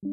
I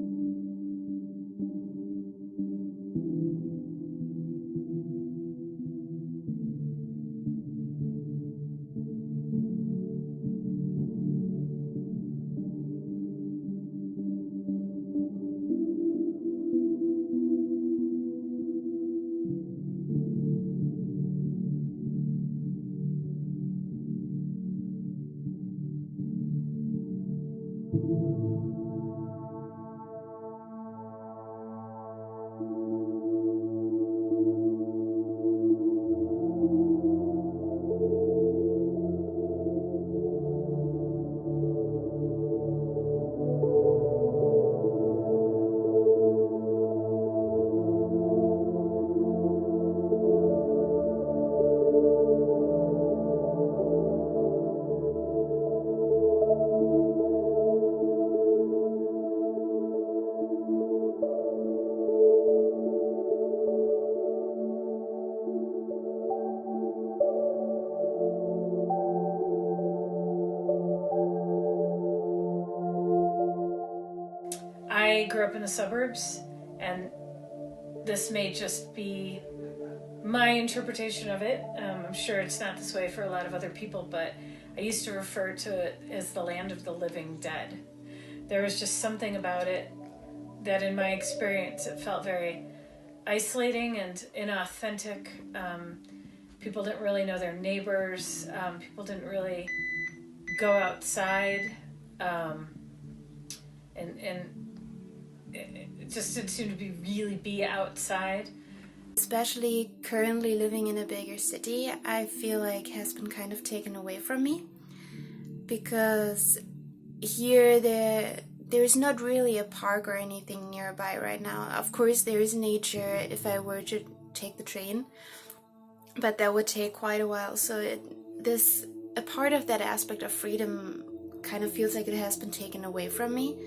grew up in the suburbs, and this may just be my interpretation of it. I'm sure it's not this way for a lot of other people, but I used to refer to it as the land of the living dead. There was just something about it that, in my experience, it felt very isolating and inauthentic. People didn't really know their neighbors. People didn't really go outside. And it just didn't seem to really be outside. Especially currently living in a bigger city, I feel like has been kind of taken away from me, because here there's not really a park or anything nearby right now. Of course there is nature if I were to take the train, but that would take quite a while. So a part of that aspect of freedom kind of feels like it has been taken away from me.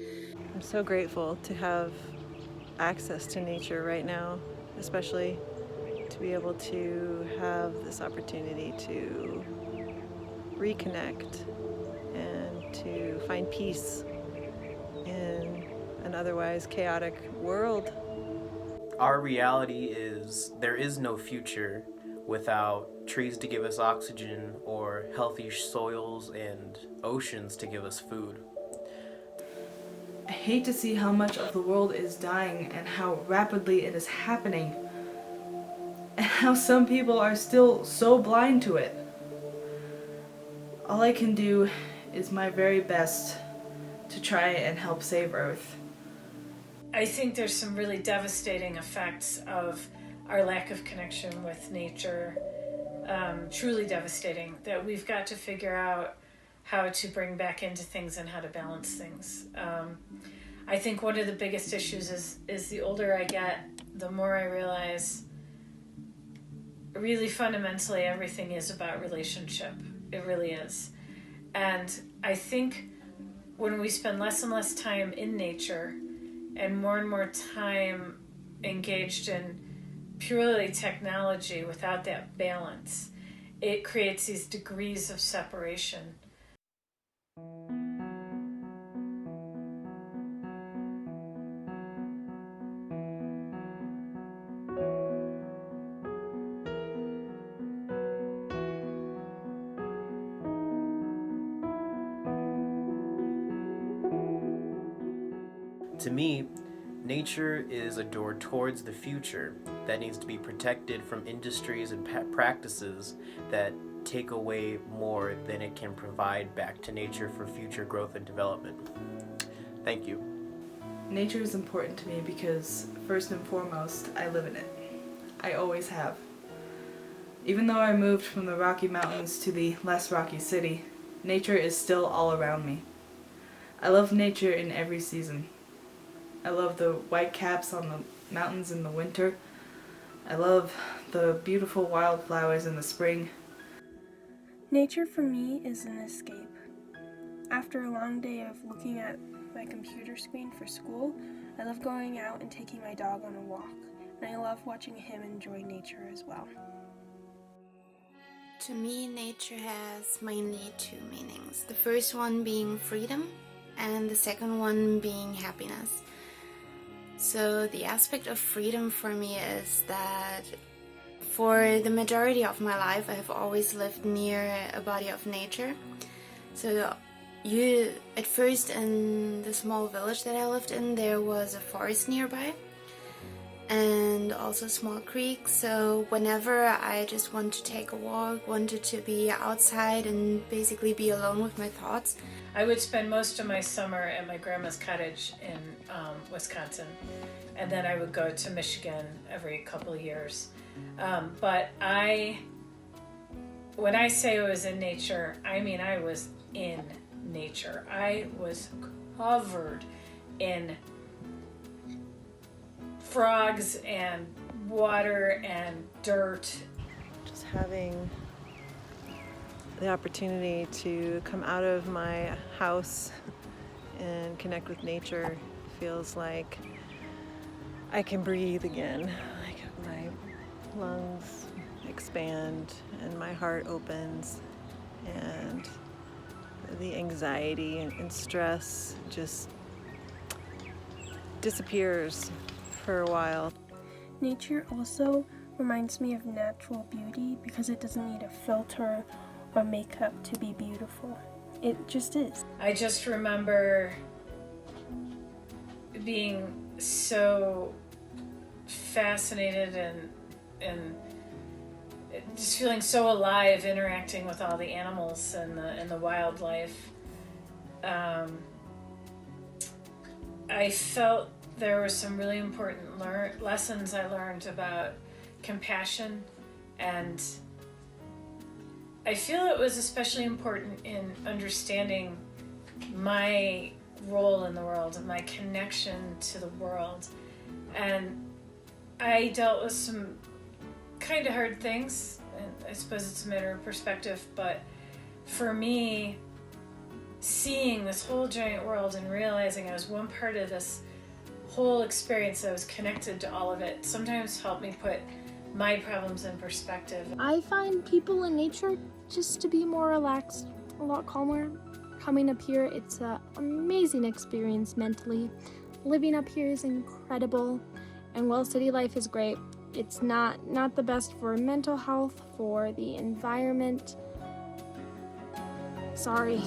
I'm so grateful to have access to nature right now, especially to be able to have this opportunity to reconnect and to find peace in an otherwise chaotic world. Our reality is there is no future without trees to give us oxygen or healthy soils and oceans to give us food. I hate to see how much of the world is dying and how rapidly it is happening, and how some people are still so blind to it. All I can do is my very best to try and help save Earth. I think there's some really devastating effects of our lack of connection with nature, truly devastating, that we've got to figure out how to bring back into things and how to balance things. I think one of the biggest issues is the older I get, the more I realize really fundamentally everything is about relationship. It really is. And I think when we spend less and less time in nature and more time engaged in purely technology without that balance, it creates these degrees of separation. To me, nature is a door towards the future that needs to be protected from industries and practices that take away more than it can provide back to nature for future growth and development. Thank you. Nature is important to me because, first and foremost, I live in it. I always have. Even though I moved from the Rocky Mountains to the less rocky city, nature is still all around me. I love nature in every season. I love the white caps on the mountains in the winter. I love the beautiful wildflowers in the spring. Nature for me is an escape. After a long day of looking at my computer screen for school, I love going out and taking my dog on a walk, and I love watching him enjoy nature as well. To me, nature has mainly two meanings. The first one being freedom, and the second one being happiness. So the aspect of freedom for me is that for the majority of my life I have always lived near a body of nature. So at first in the small village that I lived in, there was a forest nearby and also a small creek. So whenever I just wanted to take a walk, wanted to be outside and basically be alone with my thoughts, I would spend most of my summer at my grandma's cottage in Wisconsin, and then I would go to Michigan every couple of years. But when I say I was in nature, I mean I was in nature. I was covered in frogs and water and dirt. Just having the opportunity to come out of my house and connect with nature feels like I can breathe again. Like my lungs expand and my heart opens, and the anxiety and stress just disappears for a while. Nature also reminds me of natural beauty because it doesn't need a filter or makeup to be beautiful. It just is. I just remember being so fascinated and just feeling so alive interacting with all the animals and the wildlife. I felt there were some really important lessons I learned about compassion, and I feel it was especially important in understanding my role in the world and my connection to the world. And I dealt with some kind of hard things, and I suppose it's a matter of perspective, but for me, seeing this whole giant world and realizing I was one part of this whole experience, I was connected to all of it, sometimes helped me put my problems in perspective. I find people in nature just to be more relaxed, a lot calmer. Coming up here, it's an amazing experience mentally. Living up here is incredible, and while city life is great, it's not the best for mental health, for the environment. Sorry.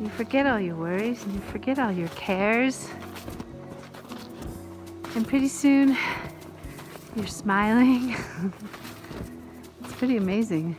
You forget all your worries and you forget all your cares. And pretty soon, you're smiling. It's pretty amazing.